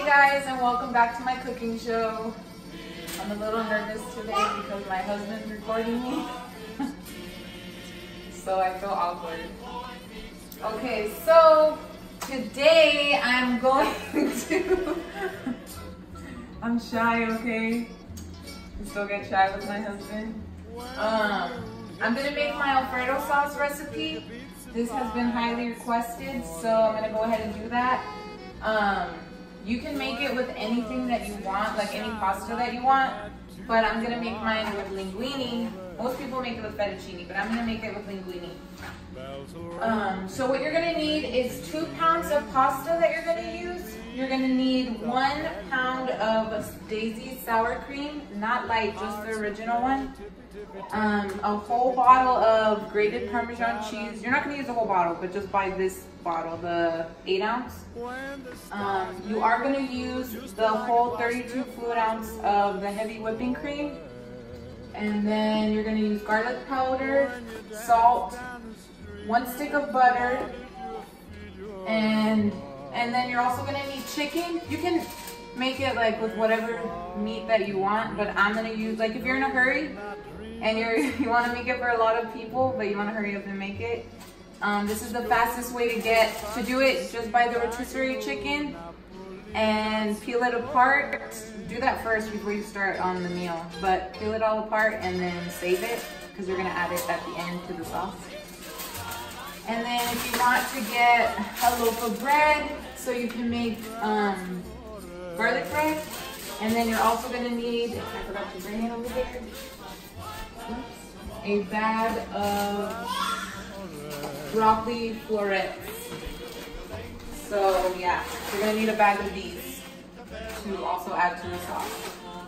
guys, and welcome back to my cooking show. I'm a little nervous today because my husband's recording me. So I feel awkward. Okay, so today I'm going to... I'm shy, okay? I still get shy with my husband. I'm gonna make my Alfredo sauce recipe. This has been highly requested, so I'm gonna go ahead and do that. You can make it with anything that you want, like any pasta that you want, but I'm gonna make mine with linguine. Most people make it with fettuccine, but I'm gonna make it with linguine. So what you're gonna need is 2 pounds of pasta that you're gonna use. You're gonna need 1 pound of Daisy sour cream, not light, just the original one. A whole bottle of grated Parmesan cheese. You're not gonna use the whole bottle, but just buy this bottle, the 8 ounce. You are gonna use the whole 32 fluid ounce of the heavy whipping cream. And then you're gonna use garlic powder, salt, 1 stick of butter, and then you're also gonna need chicken. You can make it like with whatever meat that you want, but I'm gonna use, like if you're in a hurry and you wanna make it for a lot of people, but you wanna hurry up and make it, this is the fastest way to do it. Just buy the rotisserie chicken and peel it apart. Do that first before you start on the meal, but peel it all apart and then save it because you're gonna add it at the end to the sauce. And then if you want to get a loaf of bread, so you can make garlic bread. And then you're also gonna need, I forgot to bring it over there, a bag of broccoli florets. So yeah, you're gonna need a bag of these to also add to the sauce.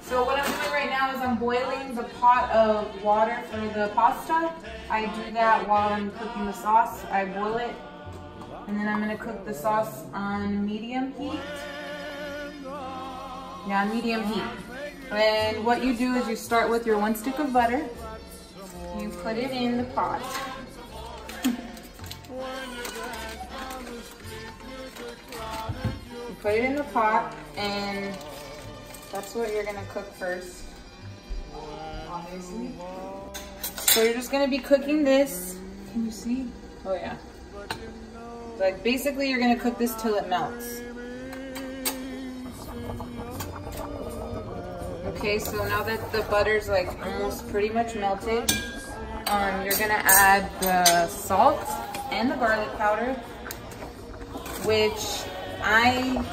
So what I'm doing right now is I'm boiling the pot of water for the pasta. I do that while I'm cooking the sauce. I boil it, and then I'm gonna cook the sauce on medium heat. Yeah, medium heat. And what you do is you start with your 1 stick of butter. You put it in the pot. You put it in the pot, and that's what you're gonna cook first, obviously. So you're just gonna be cooking this. Can you see? Oh yeah. Like basically you're gonna cook this till it melts. Okay, so now that the butter's like almost pretty much melted, you're gonna add the salt and the garlic powder, which I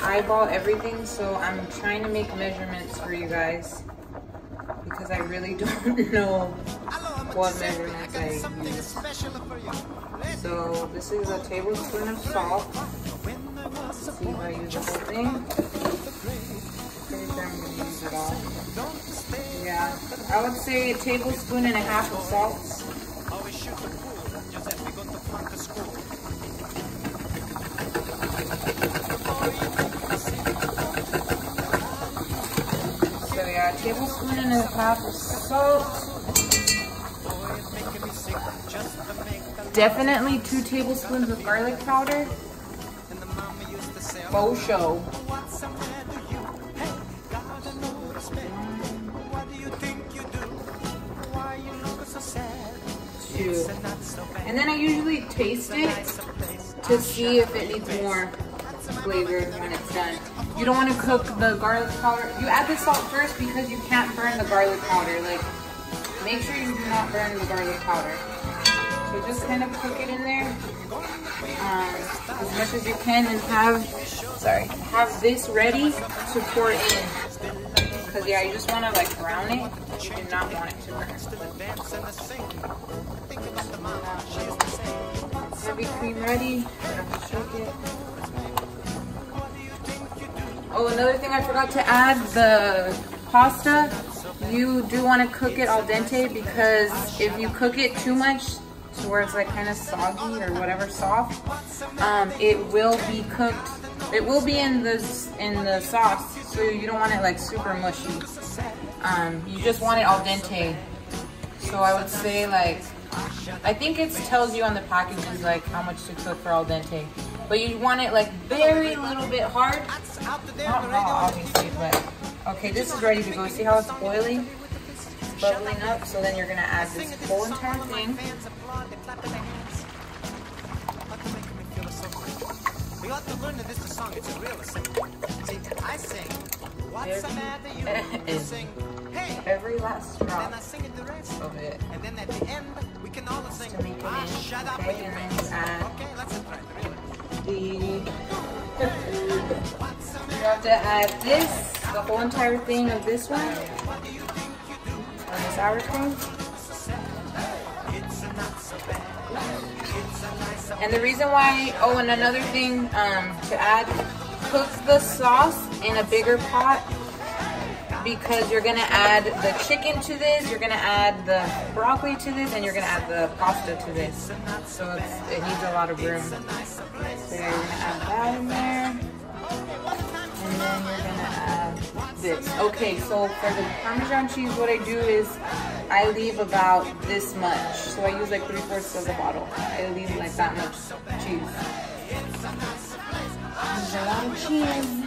eyeball everything, so I'm trying to make measurements for you guys because I really don't know what measurements I use. So this is a tablespoon of salt. Let's see if I use the whole thing. Pretty sure I'm gonna use it all. Yeah, I would say 1.5 tablespoons of salt. So yeah, 1.5 tablespoons of salt. Definitely 2 tablespoons of garlic powder. Faux show. 2. And then I usually taste it to see if it needs more flavor when it's done. You don't want to cook the garlic powder. You add the salt first because you can't burn the garlic powder. Like, make sure you do not burn the garlic powder. So just kind of cook it in there as much as you can, and have this ready to pour in. Because yeah, you just want to like brown it. You do not want it to burn. Heavy cream ready. Shake it. Oh, another thing I forgot to add, the pasta. You do want to cook it al dente, because if you cook it too much to where it's like kind of soggy or whatever, soft, it will be cooked. It will be in the sauce, so you don't want it like super mushy. You just want it al dente. So I would say like, I think it tells you on the packages like how much to cook for al dente. But you want it like very little bit hard. Not raw, obviously, but okay, this is ready to go. See how it's boiling? It's bubbling up. So then you're gonna add this whole entire thing. Every last drop of it. And then at the end, we can all sing. To make it in. Okay, and then you add you have to add this, the whole entire thing of this one, of the sour cream. And the reason why, oh, and another thing to add, cook the sauce in a bigger pot, because you're gonna add the chicken to this, you're gonna add the broccoli to this, and you're gonna add the pasta to this. So it needs a lot of room. So you're gonna add that in there. And then you're gonna add this. Okay, so for the Parmesan cheese, what I do is I leave about this much. So I use like 3/4 of the bottle. I leave like that much cheese. There's a lot of cheese.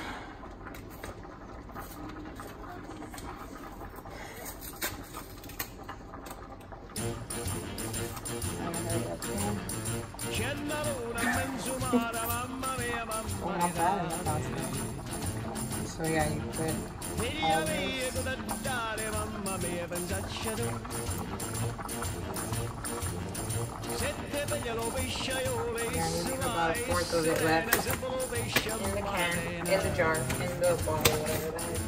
Oh, not bad in the pasta. So yeah, you put all this. Yeah, you leave about 1/4 of it left in the can, in the jar, in the bottle, whatever that is.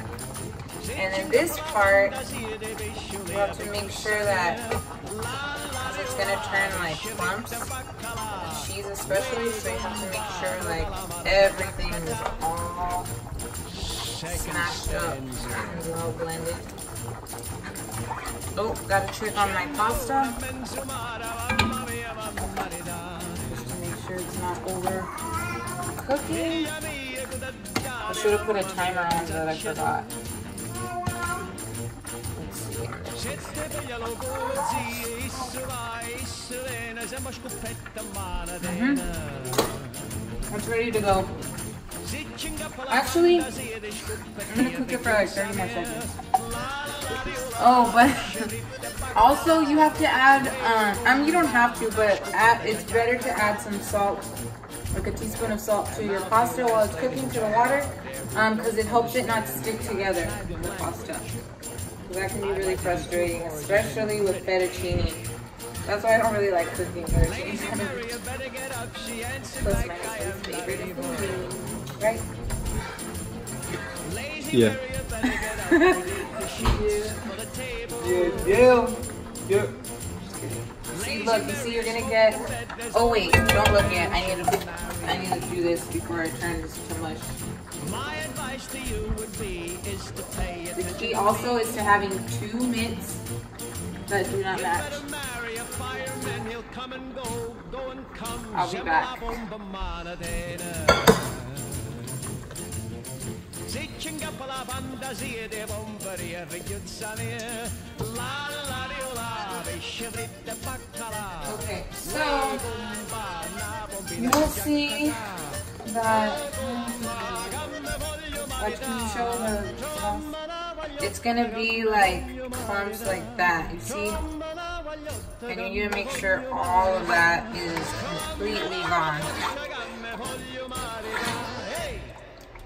And then this part, you have to make sure that it's gonna turn like clumps, cheese especially, so you have to make sure like everything is all smashed up and well blended. Oh, gotta check on my pasta, just to make sure it's not over cooking. I should have put a timer on that, I forgot. It's ready to go. Actually, I'm gonna cook it for like 30 more seconds. Oh, but also you have to add, you don't have to, but it's better to add some salt, like a teaspoon of salt to your pasta while it's cooking, to the water, because it helps it not stick together, the pasta. That can be really frustrating, especially with fettuccine. That's why I don't really like cooking fettuccine. Plus my husband's favorite food, right? Yeah. Yeah. See, look, you see, you're gonna get. Oh wait, don't look yet. I need to do this before I turn this to mush. The key also is to having 2 mitts that do not match. I'll be back. Okay, so you will see that. Like, can you show the sauce? It's gonna be like clumps like that, you see? And you need to make sure all of that is completely gone.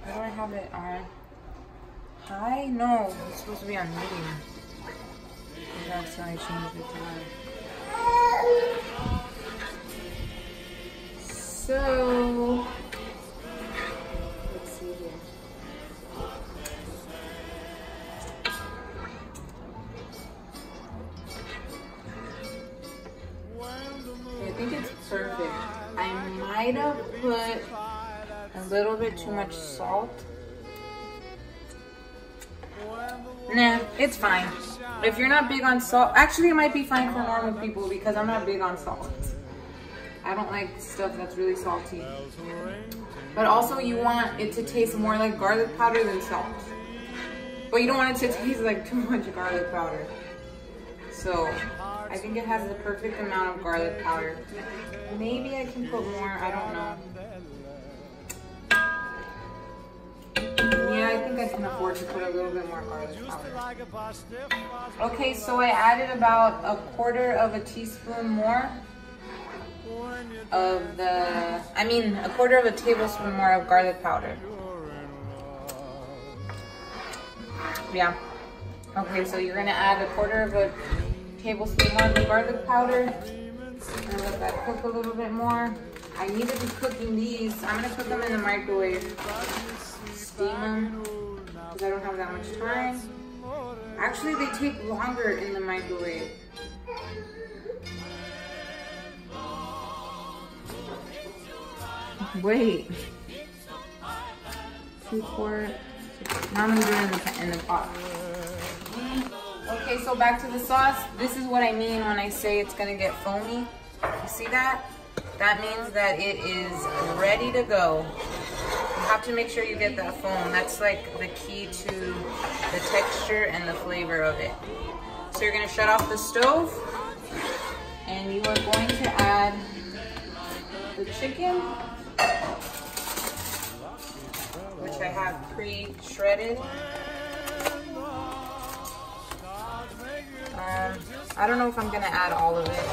Why do I have it on high? No, it's supposed to be on medium. That's why I changed it to high. So, let's see here. I think it's perfect. I might have put a little bit too much salt. Nah, it's fine. If you're not big on salt, actually it might be fine for normal people because I'm not big on salt. I don't like stuff that's really salty. But also you want it to taste more like garlic powder than salt. But you don't want it to taste like too much garlic powder. So I think it has the perfect amount of garlic powder. Maybe I can put more, I don't know. or to put a little bit more garlic powder. Okay, so I added about a quarter of a teaspoon more of a quarter of a tablespoon more of garlic powder. Yeah. Okay, so you're gonna add a quarter of a tablespoon more of the garlic powder and let that cook a little bit more. I need to be cooking these. I'm gonna cook them in the microwave. Steam them because I don't have that much time. Actually, they take longer in the microwave. Wait. 2/4. Now I'm gonna do it in the pot. Okay, so back to the sauce. This is what I mean when I say it's gonna get foamy. You see that? That means that it is ready to go. You have to make sure you get that foam. That's like the key to the texture and the flavor of it. So you're gonna shut off the stove and you are going to add the chicken, which I have pre-shredded. I don't know if I'm gonna add all of it.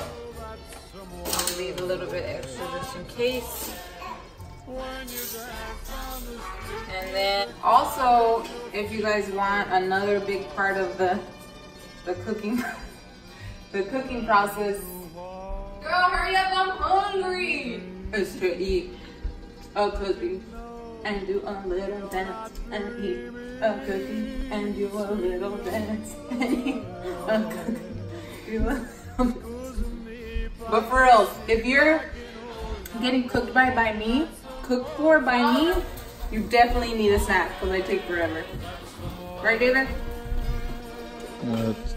I'll leave a little bit extra just in case. And then also, if you guys want another big part of the cooking the cooking process, girl, hurry up, I'm hungry, is to eat a cookie and do a little dance and eat a cookie and do a little dance and eat a cookie. But for real, if you're getting cooked by me, you definitely need a snack because they take forever. Right, David?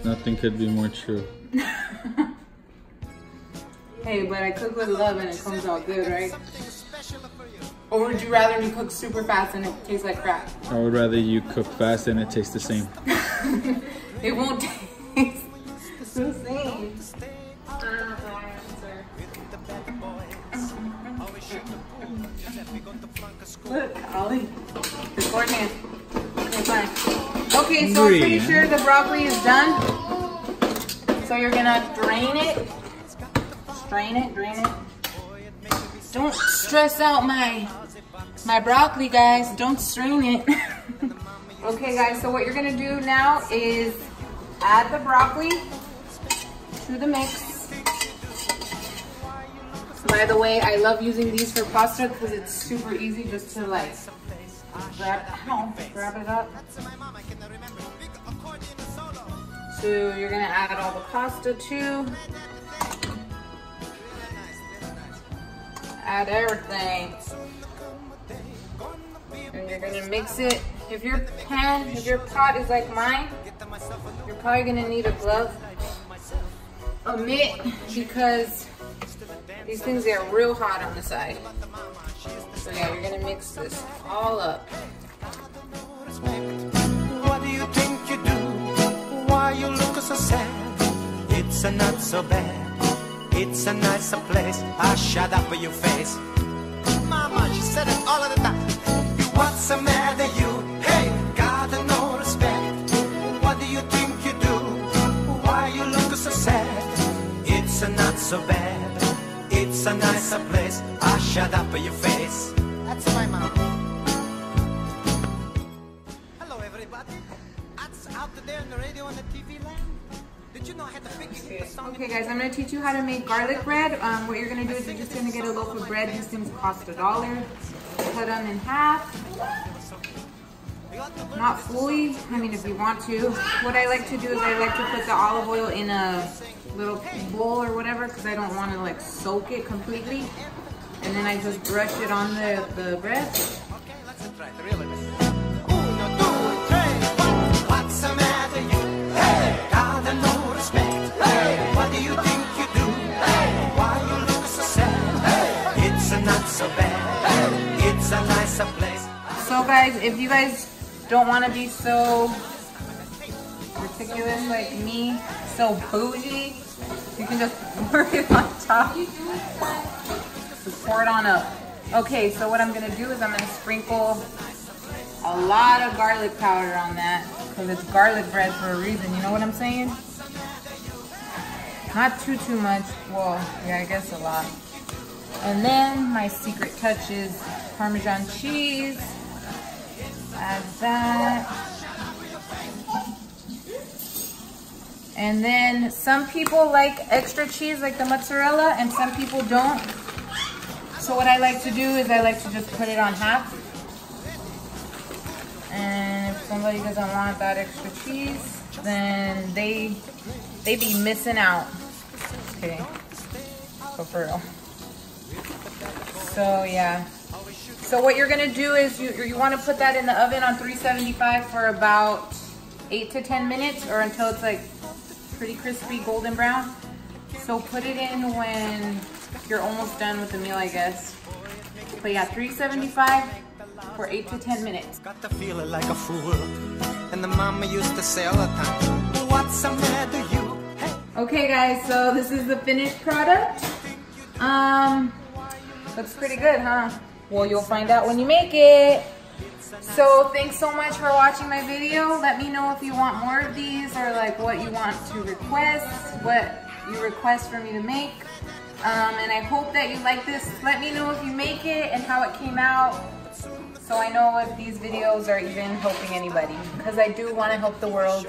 Nothing could be more true. Hey, but I cook with love and it comes out good, right? Or would you rather me cook super fast and it tastes like crap? I would rather you cook fast and it tastes the same. It won't taste the same. Look, Ollie. Beforehand. Okay, fine. Okay, so I'm pretty sure the broccoli is done. So you're gonna drain it. Strain it, drain it. Don't stress out my broccoli, guys. Don't strain it. Okay, guys, so what you're gonna do now is add the broccoli to the mix. By the way, I love using these for pasta because it's super easy just to like grab it up. So you're gonna add all the pasta too. Add everything. And you're gonna mix it. If your pot is like mine, you're probably gonna need a glove, a mitt, because these things get real hot on the side. So yeah, you're gonna mix this all up. What do you think you do? Why you look so sad? It's not so bad. It's a nicer place. I shut up your face. Mama, she said it all of the time. What's the matter you? Hey, got no respect. What do you think you do? Why you look so sad? It's not so bad. It's a nicer place. I shut up your face. That's my mom. Hello, everybody. That's out there on the radio and the TV land. Did you know I had to pick the song? Okay, guys, I'm gonna teach you how to make garlic bread. What you're gonna do is you're just gonna get a loaf of bread. These things cost $1. Cut them in half. Not fully. I mean, if you want to. What I like to do is I like to put the olive oil in a little bowl or whatever because I don't want to like soak it completely. And then I just brush it on the bread. Okay, let's try it really. 1, 2, 3. What's the matter you? Hey, got no respect. Hey, what do you think you do? Hey, why you look so sad? Hey, it's not so bad. Hey, it's a nicer place. So guys, if you guys don't want to be so ridiculous like me, so bougie, you can just pour it on top. Just pour it on up. Okay, so what I'm gonna do is I'm gonna sprinkle a a lot of garlic powder on that because it's garlic bread for a reason. You know what I'm saying? Not too much. Well, yeah, I guess a lot. And then my secret touch is Parmesan cheese. Add that. And then some people like extra cheese, like the mozzarella, and some people don't. So what I like to do is I like to just put it on half. And if somebody doesn't want that extra cheese, then they be missing out. Okay, so for real. So yeah. So what you're gonna do is you want to put that in the oven on 375 for about 8 to 10 minutes, or until it's like pretty crispy golden brown. So put it in when you're almost done with the meal, I guess. But yeah, 375 for 8 to 10 minutes. Got to feel it like a fool. And the mama used to say all the time, what's the matter you? Hey. Okay guys, so this is the finished product. Looks pretty good, huh? Well, you'll find out when you make it. So thanks so much for watching my video. Let me know if you want more of these, or like what you want to request, what you request for me to make. And I hope that you like this. Let me know if you make it and how it came out, so I know if these videos are even helping anybody. Because I do want to help the world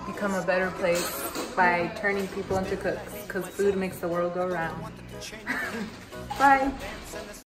become a better place by turning people into cooks. Because food makes the world go round. Bye.